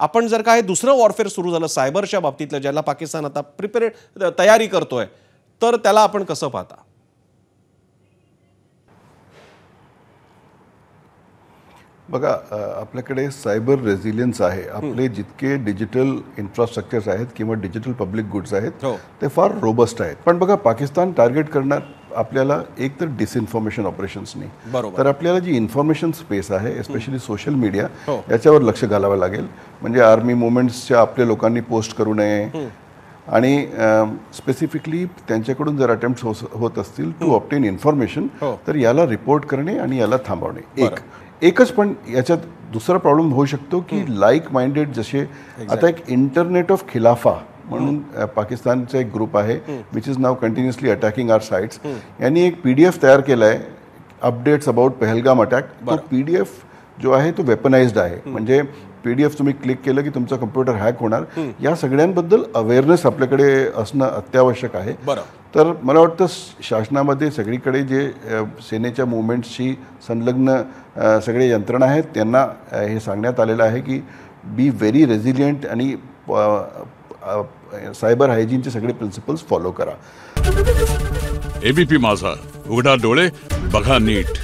आपण जर का हे दुसरं वॉरफेअर सुरू झालं सायबरच्या बाबतीतलं, ज्याला पाकिस्तान आता तयारी करतोय, तर त्याला आपण कसं पाहता? बघा, आपल्याकडे सायबर रेझिलियन्स आहे. आपले जितके डिजिटल इन्फ्रास्ट्रक्चर्स आहेत किंवा डिजिटल पब्लिक गुड्स आहेत ते फार रोबस्ट आहेत. पण बघा, पाकिस्तान टार्गेट करणार आपल्याला एक तर डिसइन्फॉर्मेशन ऑपरेशन्सनी, तर आपल्याला जी इन्फॉर्मेशन स्पेस आहे एस्पेशली सोशल मीडिया, याच्यावर लक्ष घालावं लागेल. म्हणजे आर्मी मुवमेंट्सच्या आपल्या लोकांनी पोस्ट करू नये आणि स्पेसिफिकली त्यांच्याकडून जर अटेम्प्ट होत असतील टू ऑब्टेन इन्फॉर्मेशन, तर याला रिपोर्ट करणे आणि याला थांबवणे. एकच, पण याच्यात दुसरा प्रॉब्लेम होऊ शकतो की लाईक माइंडेड, जसे आता एक इंटरनेट ऑफ खिलाफा म्हणून पाकिस्तानचा एक ग्रुप आहे विच इज नाव कंटिन्युअसली अटॅकिंग आवर साइट्स. यांनी एक PDF तयार केला आहे, अपडेट्स अबाउट पहलगाम अटॅक. तो PDF जो आहे तो वेपनाइज्ड आहे. म्हणजे PDF तुम्ही क्लिक केलं की तुमचा कम्प्युटर हॅक होणार. या सगळ्यांबद्दल अवेअरनेस आपल्याकडे असणं अत्यावश्यक आहे. तर मला वाटतं शासनामध्ये सगळीकडे जे सेनेच्या मुवमेंट्सशी संलग्न सगळे यंत्रणा आहेत त्यांना हे सांगण्यात आलेलं आहे की बी व्हेरी रेझिलियंट आणि सायबर हायजीनचे सगळे प्रिन्सिपल्स फॉलो करा. ABP माझा, उघडा डोळे बघा नीट.